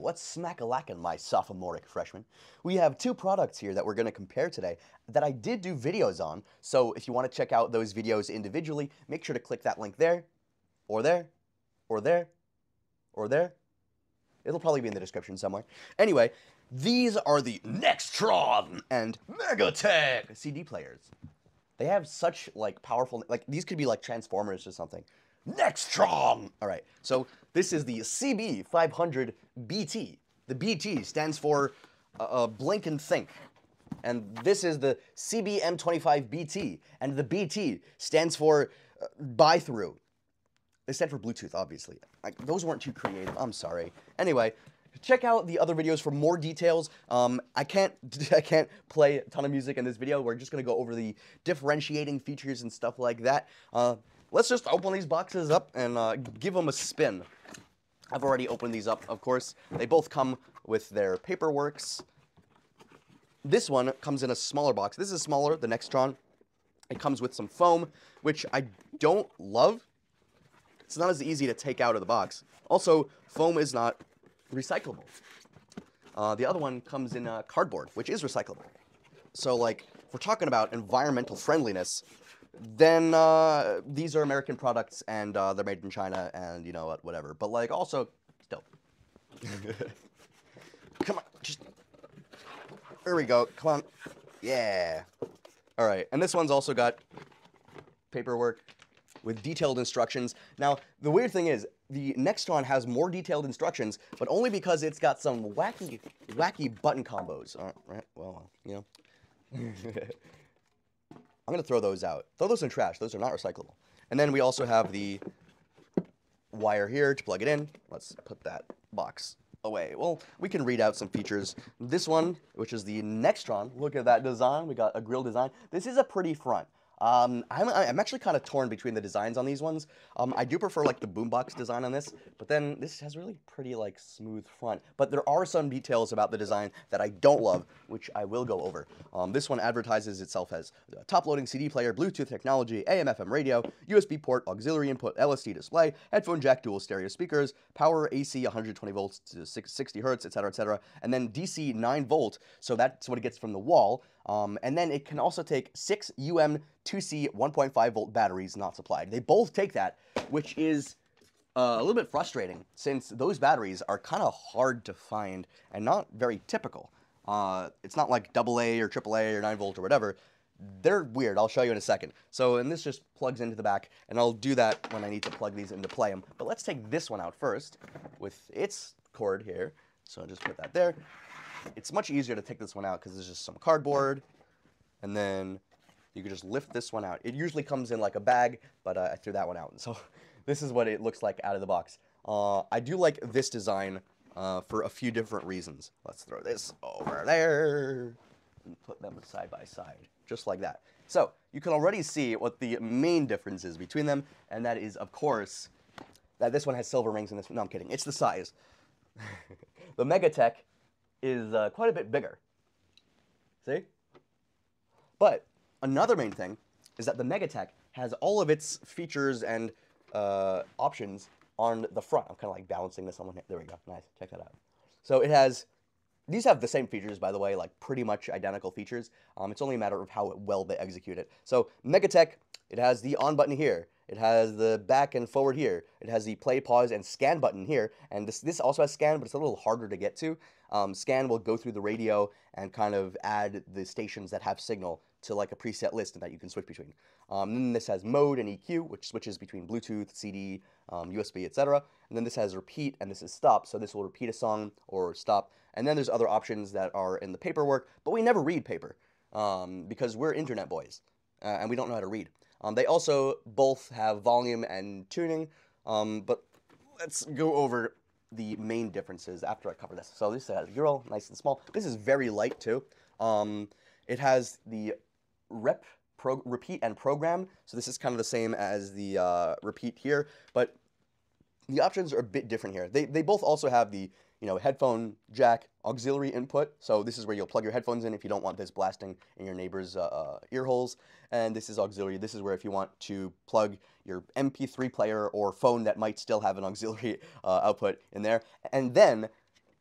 what's smack-a-lackin', my sophomoric freshman? We have two products here that we're going to compare today that I did do videos on, so if you want to check out those videos individually, make sure to click that link there, or there, or there, or there. It'll probably be in the description somewhere. Anyway, these are the Nextron and MEGATEK CD players. They have such, like, powerful, like, these could be, like, Transformers or something. Nextron! All right, so this is the CB500BT. The BT stands for Blink and Think. And this is the CBM25BT. And the BT stands for Buy Through. They stand for Bluetooth, obviously. Those weren't too creative. I'm sorry. Anyway, check out the other videos for more details. I can't play a ton of music in this video. We're just going to go over the differentiating features and stuff like that. Let's just open these boxes up and give them a spin. I've already opened these up, of course. They both come with their paperworks. This one comes in a smaller box. This is smaller, the Nextron. It comes with some foam, which I don't love. It's not as easy to take out of the box. Also, foam is not recyclable. The other one comes in cardboard, which is recyclable. So, like, if we're talking about environmental friendliness, then these are American products, and they're made in China, and you know what, whatever. But, like, also, still. Come on, just... There we go, come on. Yeah. All right, and this one's also got paperwork with detailed instructions. Now, the weird thing is, the Nextron has more detailed instructions, but only because it's got some wacky button combos. Right? Well, you know. I'm going to throw those out. Throw those in trash. Those are not recyclable. And then we also have the wire here to plug it in. Let's put that box away. Well, we can read out some features. This one, which is the Nextron, look at that design. We got a grill design. This is a pretty front. I'm actually kind of torn between the designs on these ones. I do prefer, like, the boombox design on this, but then this has really pretty, like, smooth front. But there are some details about the design that I don't love, which I will go over. This one advertises itself as a top-loading CD player, Bluetooth technology, AM/FM radio, USB port, auxiliary input, LSD display, headphone jack, dual stereo speakers, power AC 120 volts to 60 hertz, etc., etc., and then DC 9 volt, so that's what it gets from the wall. And then it can also take 6 2C 1.5 volt batteries not supplied. They both take that, which is a little bit frustrating since those batteries are kind of hard to find and not very typical. It's not like AA or AAA or 9 volt or whatever. They're weird. I'll show you in a second. So, and this just plugs into the back, and I'll do that when I need to plug these in to play them. But let's take this one out first with its cord here. So I'll just put that there. It's much easier to take this one out because there's just some cardboard, and then you can just lift this one out. It usually comes in like a bag, but I threw that one out. And so this is what it looks like out of the box. I do like this design for a few different reasons. Let's throw this over there and put them side by side, just like that. So you can already see what the main difference is between them, and that is, of course, that this one has silver rings and this one, no, I'm kidding. It's the size. The MEGATEK is quite a bit bigger. See? But another main thing is that the MEGATEK has all of its features and options on the front. I'm kind of like balancing this on one hand. There we go. Nice. Check that out. So it has, these have the same features, by the way, like pretty much identical features. It's only a matter of how well they execute it. So MEGATEK, it has the on button here. It has the back and forward here. It has the play, pause, and scan button here. And this also has scan, but it's a little harder to get to. Scan will go through the radio and kind of add the stations that have signal to like a preset list that you can switch between. Then this has mode and EQ, which switches between Bluetooth, CD, USB, etc. And then this has repeat, and this is stop, so this will repeat a song or stop. And then there's other options that are in the paperwork, but we never read paper because we're internet boys, and we don't know how to read. They also both have volume and tuning, but let's go over the main differences after I cover this. So this has Euro, nice and small. This is very light too. It has the repeat and program, so this is kind of the same as the repeat here, but the options are a bit different here. They both also have the headphone jack, auxiliary input, so this is where you'll plug your headphones in if you don't want this blasting in your neighbor's ear holes, and this is auxiliary. This is where if you want to plug your MP3 player or phone that might still have an auxiliary output in there. And then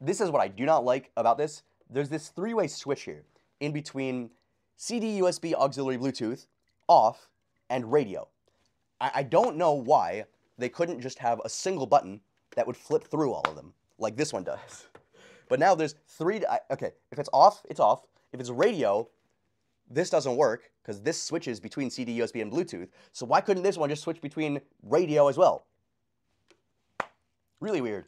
this is what I do not like about this. There's this three-way switch here in between CD, USB, auxiliary, Bluetooth, off, and radio. I don't know why they couldn't just have a single button that would flip through all of them, like this one does. But now there's okay, if it's off, it's off. If it's radio, this doesn't work, because this switches between CD, USB, and Bluetooth. So why couldn't this one just switch between radio as well? Really weird.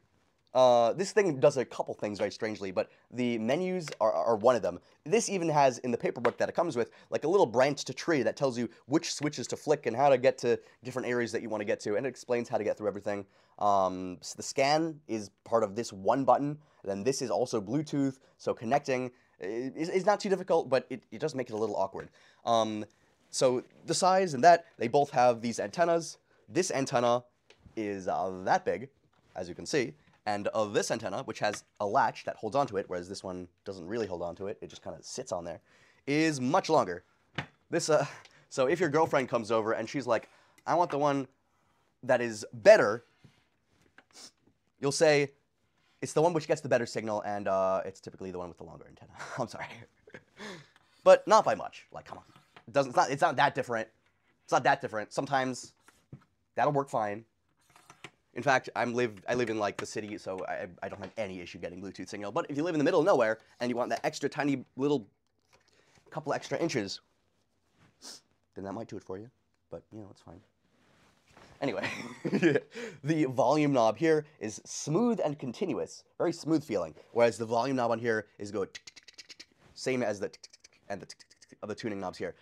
This thing does a couple things very strangely, but the menus are one of them. This even has, in the paperwork that it comes with, like a little branched tree that tells you which switches to flick and how to get to different areas that you want to get to, and it explains how to get through everything. So the scan is part of this one button, then this is also Bluetooth, so connecting is not too difficult, but it does make it a little awkward. So the size and that, they both have these antennas. This antenna is that big, as you can see. And this antenna, which has a latch that holds onto it, whereas this one doesn't really hold onto it, it just kind of sits on there, is much longer. This, so if your girlfriend comes over and she's like, I want the one that is better, you'll say, it's the one which gets the better signal, and it's typically the one with the longer antenna. I'm sorry. But not by much. Like, come on. It's not that different. It's not that different. Sometimes that'll work fine. In fact, I live in like the city, so I don't have any issue getting Bluetooth signal. But if you live in the middle of nowhere and you want that extra tiny little couple extra inches, then that might do it for you. But you know, it's fine. Anyway, the volume knob here is smooth and continuous, very smooth feeling. Whereas the volume knob on here is go same as the and the of the tuning knobs here.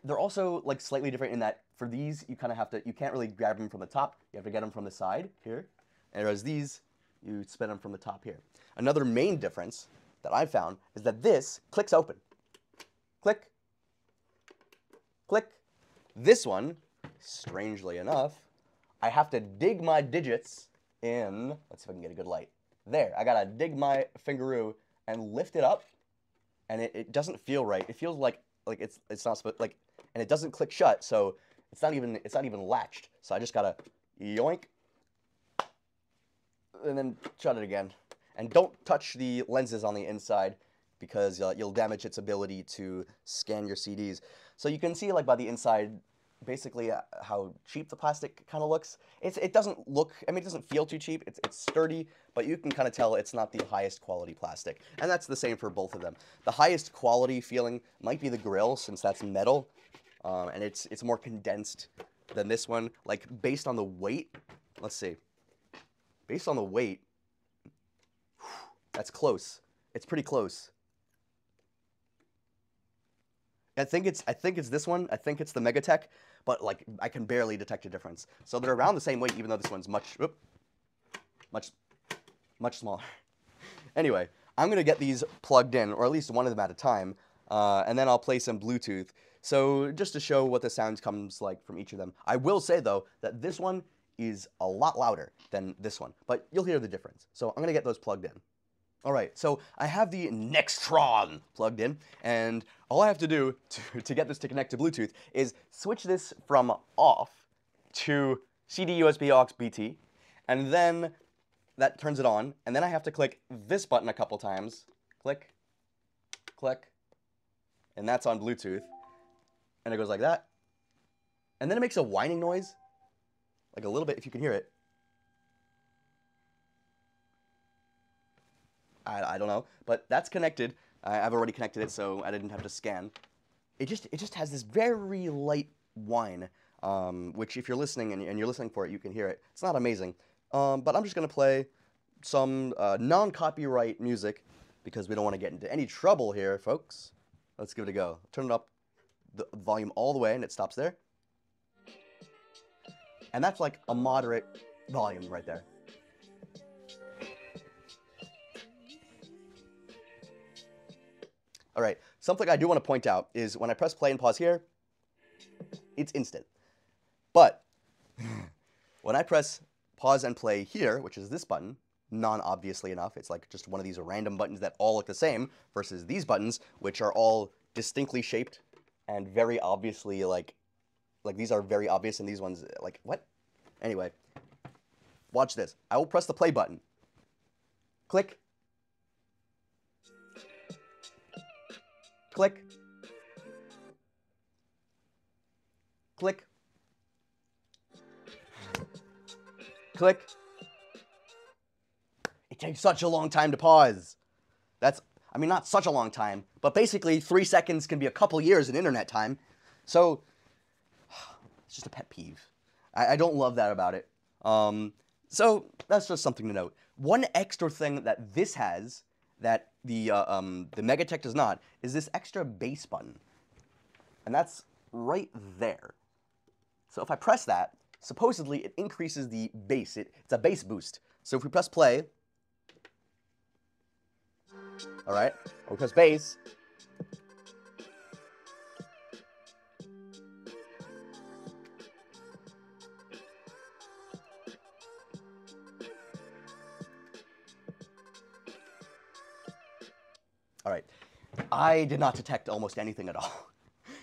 They're also like slightly different in that for these you kind of have to, you can't really grab them from the top, you have to get them from the side here, whereas these you spin them from the top here. Another main difference that I've found is that this clicks open. Click, click. This one, strangely enough, I have to dig my digits in, let's see if I can get a good light. There, I gotta dig my fingeroo and lift it up, and it doesn't feel right. It feels like it's not supposed, like, and it doesn't click shut, so it's not even latched. So I just gotta yoink, and then shut it again. And don't touch the lenses on the inside, because you'll damage its ability to scan your CDs. So you can see, like, by the inside, basically how cheap the plastic kind of looks. It doesn't look, I mean, it doesn't feel too cheap. It's sturdy, but you can kind of tell it's not the highest quality plastic. And that's the same for both of them. The highest quality feeling might be the grill, since that's metal, and it's more condensed than this one. Like, based on the weight, let's see. Based on the weight, that's close. It's pretty close. I think it's this one. I think it's the MEGATEK, but like I can barely detect a difference. So they're around the same weight, even though this one's much smaller. Anyway, I'm gonna get these plugged in, or at least one of them at a time, and then I'll play some Bluetooth. So just to show what the sound comes like from each of them. I will say though that this one is a lot louder than this one, but you'll hear the difference. So I'm gonna get those plugged in. All right, so I have the Nextron plugged in, and all I have to do to get this to connect to Bluetooth is switch this from off to CD, USB, aux, BT, and then that turns it on, and then I have to click this button a couple times. Click, click, and that's on Bluetooth, and it goes like that. And then it makes a whining noise, like a little bit, if you can hear it. I don't know, but that's connected. I've already connected it, so I didn't have to scan. It just has this very light whine, which if you're listening and you're listening for it, you can hear it. It's not amazing, but I'm just gonna play some non-copyright music because we don't want to get into any trouble here, folks. Let's give it a go. Turn it up, the volume all the way, and it stops there. And that's like a moderate volume right there. All right, something I do want to point out is when I press play and pause here, it's instant. But when I press pause and play here, which is this button, non-obviously enough, it's like just one of these random buttons that all look the same, versus these buttons, which are all distinctly shaped and very obviously like these are very obvious, and these ones, like, what? Anyway, watch this. I will press the play button, Click. Click. Click. Click. It takes such a long time to pause. I mean, not such a long time, but basically 3 seconds can be a couple years in internet time. So, it's just a pet peeve. I don't love that about it. So, that's just something to note. One extra thing that this has, that the MEGATEK does not, is this extra bass button. And that's right there. So if I press that, supposedly it increases the bass. It's a bass boost. So if we press play, all right, we press bass. All right, I did not detect almost anything at all.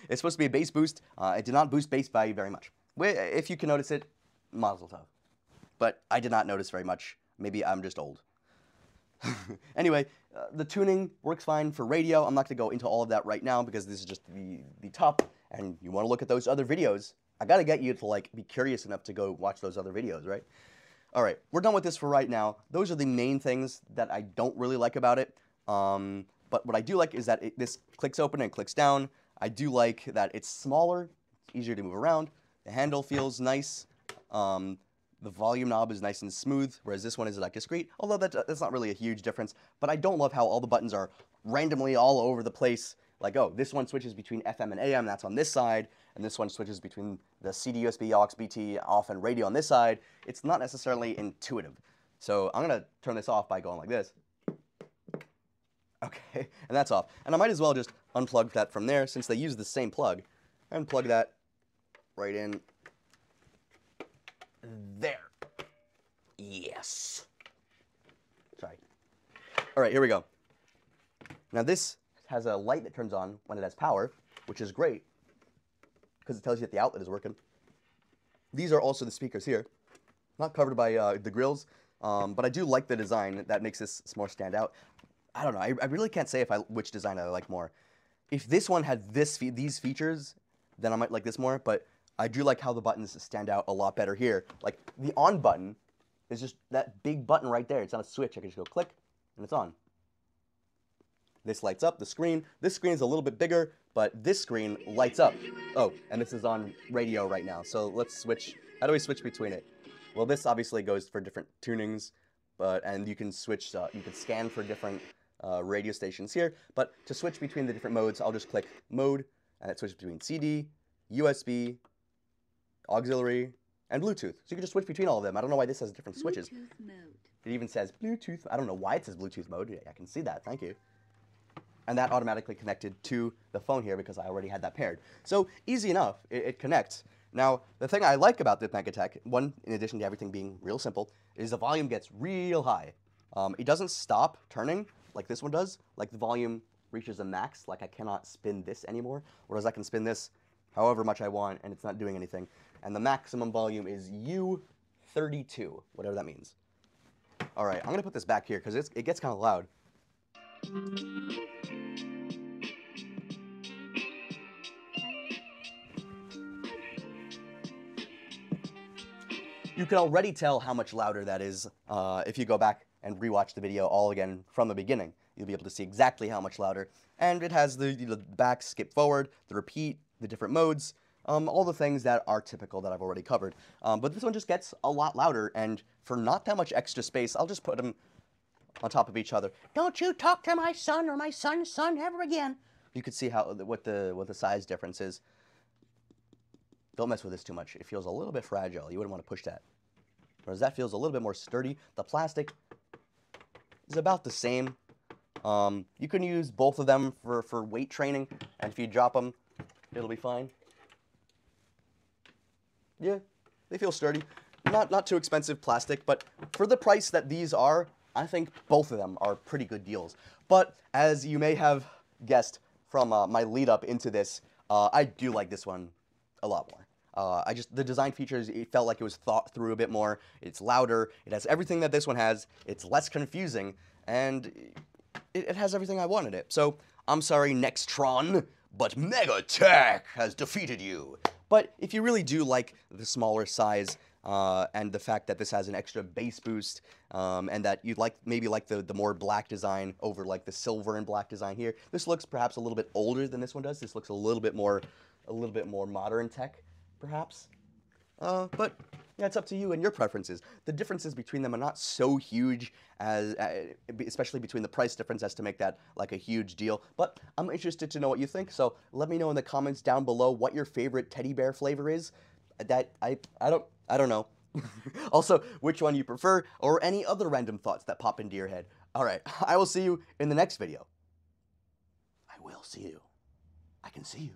It's supposed to be a bass boost. It did not boost bass value very much. If you can notice it, mazel tov. But I did not notice very much. Maybe I'm just old. Anyway, the tuning works fine for radio. I'm not going to go into all of that right now because this is just the top, and you want to look at those other videos. I got to get you to like be curious enough to go watch those other videos, right? All right, we're done with this for right now. Those are the main things that I don't really like about it. But what I do like is that this clicks open and clicks down. I do like that it's smaller, it's easier to move around. The handle feels nice. The volume knob is nice and smooth, whereas this one is like discrete, although that's not really a huge difference. But I don't love how all the buttons are randomly all over the place. Like, oh, this one switches between FM and AM, that's on this side, and this one switches between the CD, USB, aux, BT, off, and radio on this side. It's not necessarily intuitive. So I'm going to turn this off by going like this. Okay, and that's off. And I might as well just unplug that from there, since they use the same plug, and plug that right in there. Yes. Sorry. All right, here we go. Now this has a light that turns on when it has power, which is great, because it tells you that the outlet is working. These are also the speakers here. Not covered by the grills, but I do like the design. That makes this more stand out. I don't know. I really can't say which design I like more. If this one had these features, then I might like this more, but I do like how the buttons stand out a lot better here. Like, the on button is just that big button right there. It's not a switch. I can just go click, and it's on. This lights up the screen. This screen is a little bit bigger, but this screen lights up. Oh, and this is on radio right now. So let's switch. How do we switch between it? Well, this obviously goes for different tunings, and you can switch. You can scan for different radio stations here. But to switch between the different modes, I'll just click mode, and it switches between CD, USB, auxiliary, and Bluetooth. So you can just switch between all of them. I don't know why this has different switches. Bluetooth mode. It even says Bluetooth. I don't know why it says Bluetooth mode. I can see that. Thank you. And that automatically connected to the phone here because I already had that paired. So easy enough. It connects. Now, the thing I like about the MEGATEK, one, in addition to everything being real simple, is the volume gets real high. It doesn't stop turning like this one does. Like, the volume reaches a max. Like, I cannot spin this anymore, whereas I can spin this however much I want, and it's not doing anything. And the maximum volume is U32, whatever that means. All right, I'm going to put this back here because it gets kind of loud. You can already tell how much louder that is if you go back and rewatch the video all again from the beginning. You'll be able to see exactly how much louder. And it has the back, skip forward, the repeat, the different modes, all the things that are typical that I've already covered. But this one just gets a lot louder, and for not that much extra space, I'll just put them on top of each other. Don't you talk to my son or my son's son ever again. You can see what the size difference is. Don't mess with this too much. It feels a little bit fragile. You wouldn't want to push that. Whereas that feels a little bit more sturdy. The plastic is about the same. You can use both of them for weight training, and if you drop them, it'll be fine. Yeah, they feel sturdy. Not too expensive plastic, but for the price that these are, I think both of them are pretty good deals. But as you may have guessed from my lead up into this, I do like this one a lot more. The design features, it felt like it was thought through a bit more. It's louder. It has everything that this one has. It's less confusing. and it has everything I wanted it. So, I'm sorry, Nextron, but MEGATEK has defeated you. But if you really do like the smaller size, and the fact that this has an extra bass boost, and that you'd maybe like the more black design over like the silver and black design here, this looks perhaps a little bit older than this one does. This looks a little bit more modern tech, perhaps. But yeah, it's up to you and your preferences. The differences between them are not so huge, as especially between the price difference, as to make that like a huge deal. But I'm interested to know what you think. So let me know in the comments down below what your favorite teddy bear flavor is. That I don't know. Also, which one you prefer, or any other random thoughts that pop into your head. All right, I will see you in the next video. I will see you. I can see you.